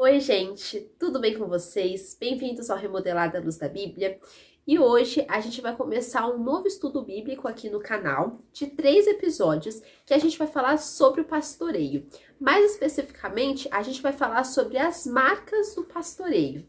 Oi, gente, tudo bem com vocês? Bem-vindos ao Remodelada à Luz da Bíblia. E hoje a gente vai começar um novo estudo bíblico aqui no canal, de 3 episódios, que a gente vai falar sobre o pastoreio. Mais especificamente, a gente vai falar sobre as marcas do pastoreio.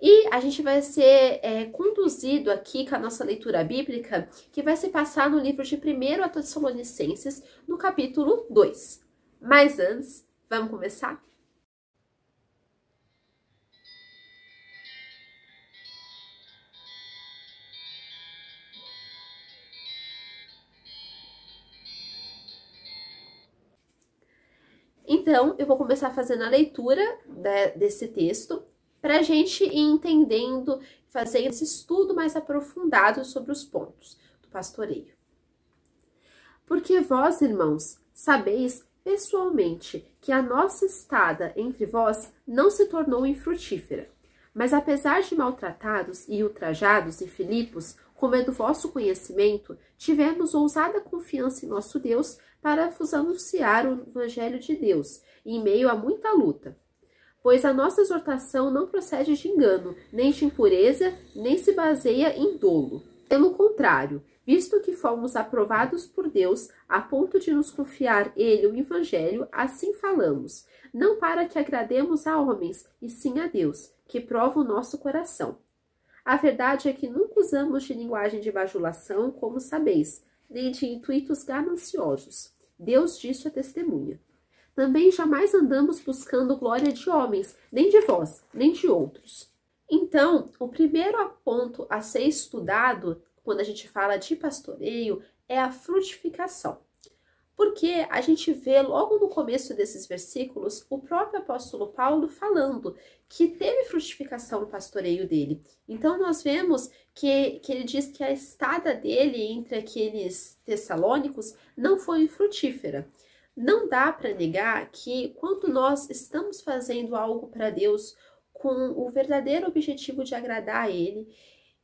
E a gente vai ser conduzido aqui com a nossa leitura bíblica, que vai se passar no livro de 1 Tessalonicenses, no capítulo 2. Mas antes, vamos começar? Então, eu vou começar fazendo a leitura desse texto, para a gente ir entendendo, fazendo esse estudo mais aprofundado sobre os pontos do pastoreio. Porque vós, irmãos, sabeis pessoalmente que a nossa estada entre vós não se tornou infrutífera, mas apesar de maltratados e ultrajados em Filipos, como é do vosso conhecimento, tivemos ousada confiança em nosso Deus para vos anunciar o Evangelho de Deus, em meio a muita luta. Pois a nossa exortação não procede de engano, nem de impureza, nem se baseia em dolo. Pelo contrário, visto que fomos aprovados por Deus, a ponto de nos confiar Ele o Evangelho, assim falamos, não para que agrademos a homens, e sim a Deus, que prova o nosso coração. A verdade é que nunca usamos de linguagem de bajulação, como sabeis, nem de intuitos gananciosos. Deus disso é testemunha. Também jamais andamos buscando glória de homens, nem de vós, nem de outros. Então, o primeiro ponto a ser estudado, quando a gente fala de pastoreio, é a frutificação. Porque a gente vê logo no começo desses versículos o próprio apóstolo Paulo falando que teve frutificação no pastoreio dele. Então nós vemos que ele diz que a estada dele entre aqueles tessalônicos não foi frutífera. Não dá para negar que quando nós estamos fazendo algo para Deus com o verdadeiro objetivo de agradar a Ele,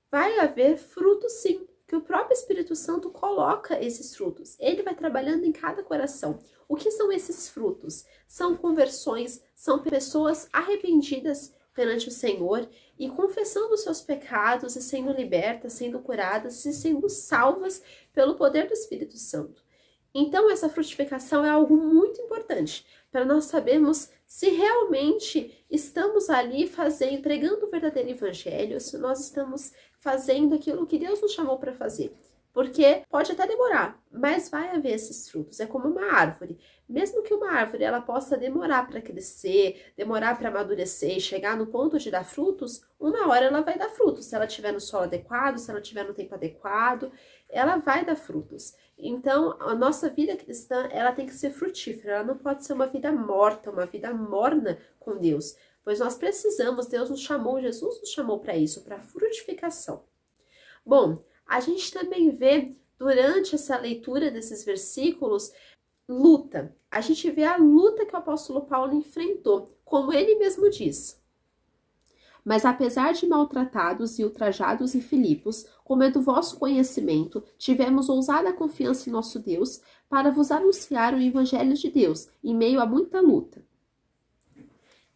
vai haver fruto sim, que o próprio Espírito Santo coloca esses frutos. Ele vai trabalhando em cada coração. O que são esses frutos? São conversões, são pessoas arrependidas perante o Senhor e confessando os seus pecados e sendo libertas, sendo curadas e sendo salvas pelo poder do Espírito Santo. Então, essa frutificação é algo muito importante para nós sabermos se realmente estamos ali pregando o verdadeiro evangelho, se nós estamos fazendo aquilo que Deus nos chamou para fazer. Porque pode até demorar, mas vai haver esses frutos. É como uma árvore. Mesmo que uma árvore ela possa demorar para crescer, demorar para amadurecer, chegar no ponto de dar frutos, uma hora ela vai dar frutos. Se ela estiver no solo adequado, se ela estiver no tempo adequado, ela vai dar frutos. Então, a nossa vida cristã, ela tem que ser frutífera. Ela não pode ser uma vida morta, uma vida morna com Deus. Pois nós precisamos, Deus nos chamou, Jesus nos chamou para isso, para frutificação. Bom, a gente também vê, durante essa leitura desses versículos, luta. A gente vê a luta que o apóstolo Paulo enfrentou, como ele mesmo diz. Mas apesar de maltratados e ultrajados em Filipos, como é do vosso conhecimento, tivemos ousada confiança em nosso Deus para vos anunciar o Evangelho de Deus, em meio a muita luta.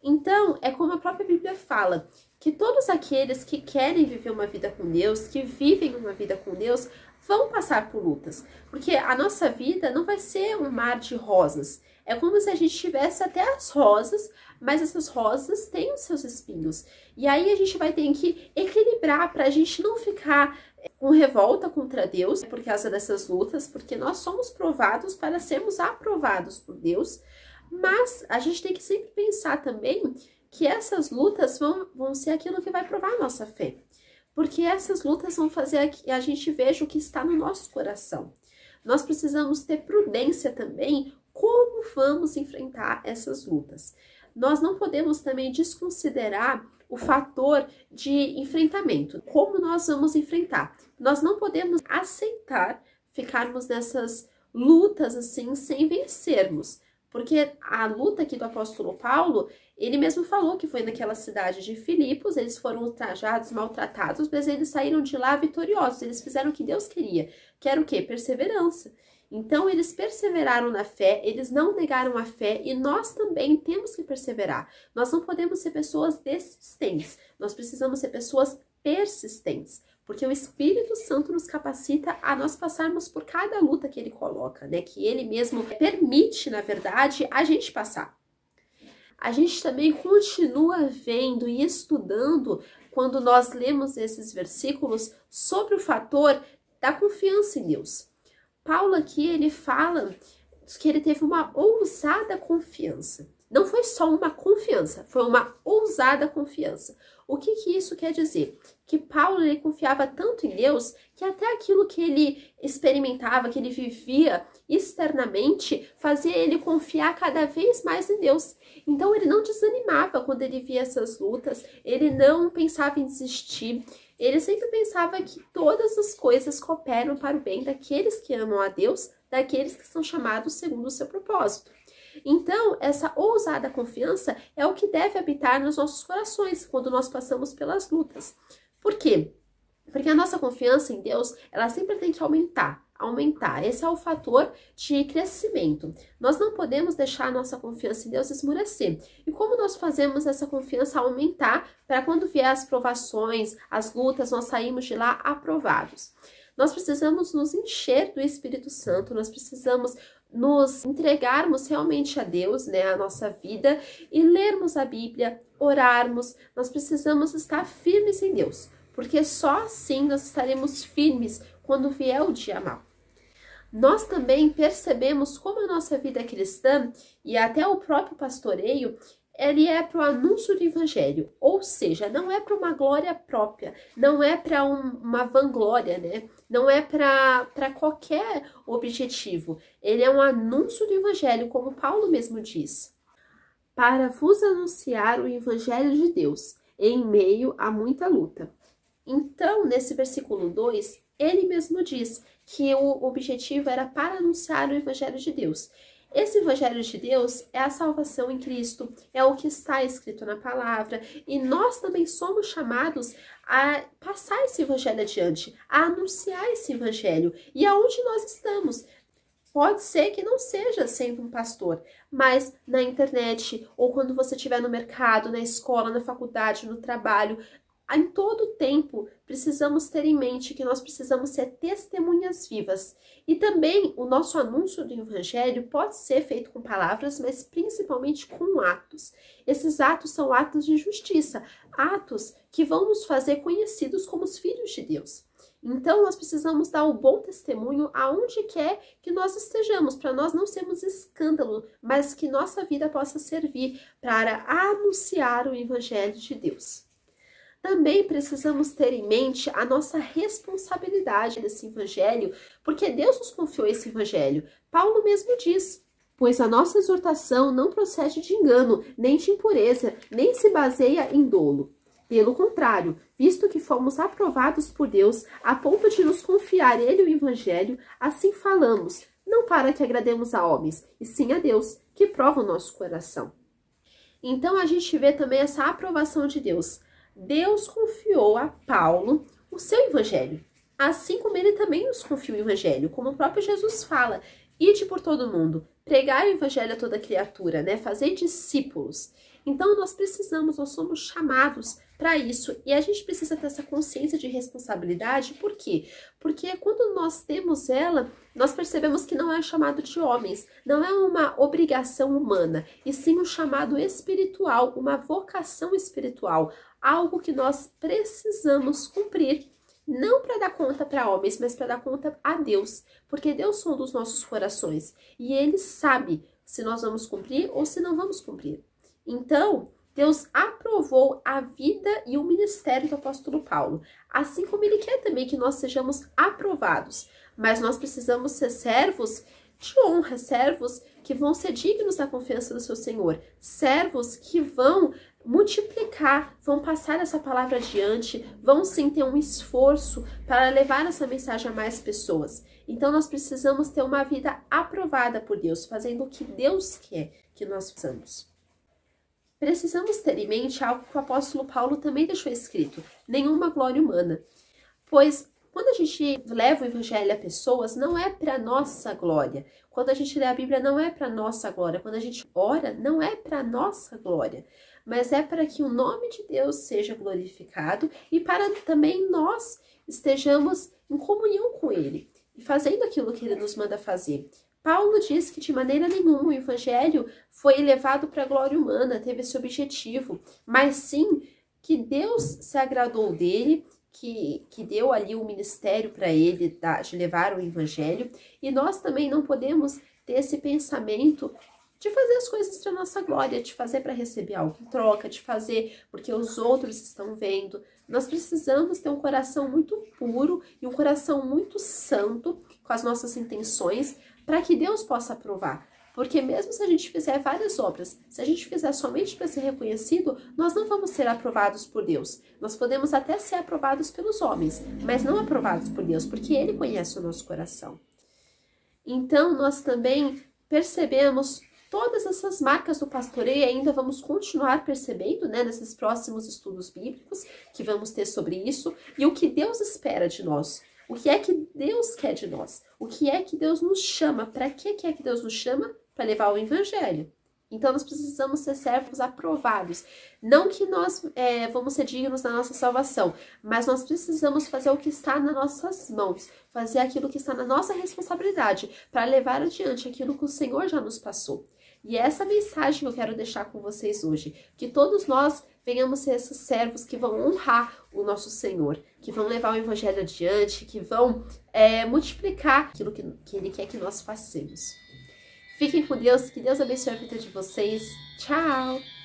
Então, é como a própria Bíblia fala, que todos aqueles que querem viver uma vida com Deus, que vivem uma vida com Deus, vão passar por lutas. Porque a nossa vida não vai ser um mar de rosas. É como se a gente tivesse até as rosas, mas essas rosas têm os seus espinhos. E aí a gente vai ter que equilibrar para a gente não ficar com revolta contra Deus por causa dessas lutas, porque nós somos provados para sermos aprovados por Deus. Mas a gente tem que sempre pensar também que essas lutas vão ser aquilo que vai provar a nossa fé. Porque essas lutas vão fazer que a gente veja o que está no nosso coração. Nós precisamos ter prudência também como vamos enfrentar essas lutas. Nós não podemos também desconsiderar o fator de enfrentamento. Como nós vamos enfrentar? Nós não podemos aceitar ficarmos nessas lutas assim sem vencermos. Porque a luta aqui do apóstolo Paulo, ele mesmo falou que foi naquela cidade de Filipos, eles foram ultrajados, maltratados, mas eles saíram de lá vitoriosos, eles fizeram o que Deus queria, que era o quê? Perseverança. Então, eles perseveraram na fé, eles não negaram a fé e nós também temos que perseverar. Nós não podemos ser pessoas desistentes, nós precisamos ser pessoas persistentes, porque o Espírito Santo nos capacita a nós passarmos por cada luta que ele coloca, né? Que ele mesmo permite, na verdade, a gente passar. A gente também continua vendo e estudando, quando nós lemos esses versículos, sobre o fator da confiança em Deus. Paulo aqui, ele fala que ele teve uma ousada confiança. Não foi só uma confiança, foi uma ousada confiança. O que isso quer dizer? Que Paulo, ele confiava tanto em Deus que até aquilo que ele experimentava, que ele vivia externamente, fazia ele confiar cada vez mais em Deus. Então ele não desanimava quando ele via essas lutas, ele não pensava em desistir, ele sempre pensava que todas as coisas cooperam para o bem daqueles que amam a Deus, daqueles que são chamados segundo o seu propósito. Então, essa ousada confiança é o que deve habitar nos nossos corações quando nós passamos pelas lutas. Por quê? Porque a nossa confiança em Deus, ela sempre tem que aumentar. Esse é o fator de crescimento. Nós não podemos deixar a nossa confiança em Deus esmorecer. E como nós fazemos essa confiança aumentar para quando vier as provações, as lutas, nós saímos de lá aprovados? Nós precisamos nos encher do Espírito Santo, nós precisamos nos entregarmos realmente a Deus, né, a nossa vida, e lermos a Bíblia, orarmos. Nós precisamos estar firmes em Deus, porque só assim nós estaremos firmes quando vier o dia mau. Nós também percebemos como a nossa vida cristã, e até o próprio pastoreio, ele é para o anúncio do evangelho, ou seja, não é para uma glória própria, não é para uma vanglória, né? Não é para qualquer objetivo. Ele é um anúncio do evangelho, como Paulo mesmo diz. Para vos anunciar o evangelho de Deus, em meio a muita luta. Então, nesse versículo 2, ele mesmo diz que o objetivo era para anunciar o evangelho de Deus. Esse evangelho de Deus é a salvação em Cristo, é o que está escrito na palavra, e nós também somos chamados a passar esse evangelho adiante, a anunciar esse evangelho. E aonde nós estamos? Pode ser que não seja sendo um pastor, mas na internet, ou quando você estiver no mercado, na escola, na faculdade, no trabalho, em todo tempo, precisamos ter em mente que nós precisamos ser testemunhas vivas. E também o nosso anúncio do evangelho pode ser feito com palavras, mas principalmente com atos. Esses atos são atos de justiça, atos que vão nos fazer conhecidos como os filhos de Deus. Então, nós precisamos dar o bom testemunho aonde quer que nós estejamos, para nós não sermos escândalo, mas que nossa vida possa servir para anunciar o evangelho de Deus. Também precisamos ter em mente a nossa responsabilidade desse evangelho, porque Deus nos confiou esse evangelho. Paulo mesmo diz: pois a nossa exortação não procede de engano, nem de impureza, nem se baseia em dolo. Pelo contrário, visto que fomos aprovados por Deus a ponto de nos confiar ele o evangelho, assim falamos, não para que agrademos a homens, e sim a Deus, que prova o nosso coração. Então a gente vê também essa aprovação de Deus. Deus confiou a Paulo o seu evangelho, assim como ele também nos confiou o evangelho, como o próprio Jesus fala: ide por todo mundo, pregai o evangelho a toda criatura, né? Fazer discípulos. Então nós somos chamados para isso, e a gente precisa ter essa consciência de responsabilidade. Por quê? Porque quando nós temos ela, nós percebemos que não é um chamado de homens, não é uma obrigação humana, e sim um chamado espiritual, uma vocação espiritual, algo que nós precisamos cumprir, não para dar conta para homens, mas para dar conta a Deus, porque Deus sonda os nossos corações, e Ele sabe se nós vamos cumprir ou se não vamos cumprir. Então, Deus aprovou a vida e o ministério do apóstolo Paulo, assim como Ele quer também que nós sejamos aprovados, mas nós precisamos ser servos de honra, servos que vão ser dignos da confiança do seu Senhor, servos que vão multiplicar, vão passar essa palavra adiante, vão sim ter um esforço para levar essa mensagem a mais pessoas. Então nós precisamos ter uma vida aprovada por Deus, fazendo o que Deus quer que nós façamos. Precisamos ter em mente algo que o apóstolo Paulo também deixou escrito: nenhuma glória humana. Pois Quando a gente leva o evangelho a pessoas, não é para nossa glória. Quando a gente lê a Bíblia, não é para nossa glória. Quando a gente ora, não é para nossa glória. Mas é para que o nome de Deus seja glorificado e para também nós estejamos em comunhão com Ele e fazendo aquilo que Ele nos manda fazer. Paulo diz que de maneira nenhuma o evangelho foi elevado para a glória humana, teve esse objetivo, mas sim que Deus se agradou dele, que deu ali o ministério para ele de levar o evangelho, e nós também não podemos ter esse pensamento de fazer as coisas para nossa glória, de fazer para receber algo em troca, de fazer porque os outros estão vendo. Nós precisamos ter um coração muito puro e um coração muito santo com as nossas intenções para que Deus possa aprovar. Porque mesmo se a gente fizer várias obras, se a gente fizer somente para ser reconhecido, nós não vamos ser aprovados por Deus. Nós podemos até ser aprovados pelos homens, mas não aprovados por Deus, porque Ele conhece o nosso coração. Então, nós também percebemos todas essas marcas do pastoreio e ainda vamos continuar percebendo, né, nesses próximos estudos bíblicos que vamos ter sobre isso e o que Deus espera de nós. O que é que Deus quer de nós? O que é que Deus nos chama? Para que é que Deus nos chama? Para levar o evangelho. Então, nós precisamos ser servos aprovados. Não que nós vamos ser dignos da nossa salvação, mas nós precisamos fazer o que está nas nossas mãos, fazer aquilo que está na nossa responsabilidade, para levar adiante aquilo que o Senhor já nos passou. E é essa mensagem que eu quero deixar com vocês hoje, que todos nós venhamos ser esses servos que vão honrar o nosso Senhor, que vão levar o evangelho adiante, que vão multiplicar aquilo que Ele quer que nós façamos. Fiquem com Deus, que Deus abençoe a vida de vocês. Tchau!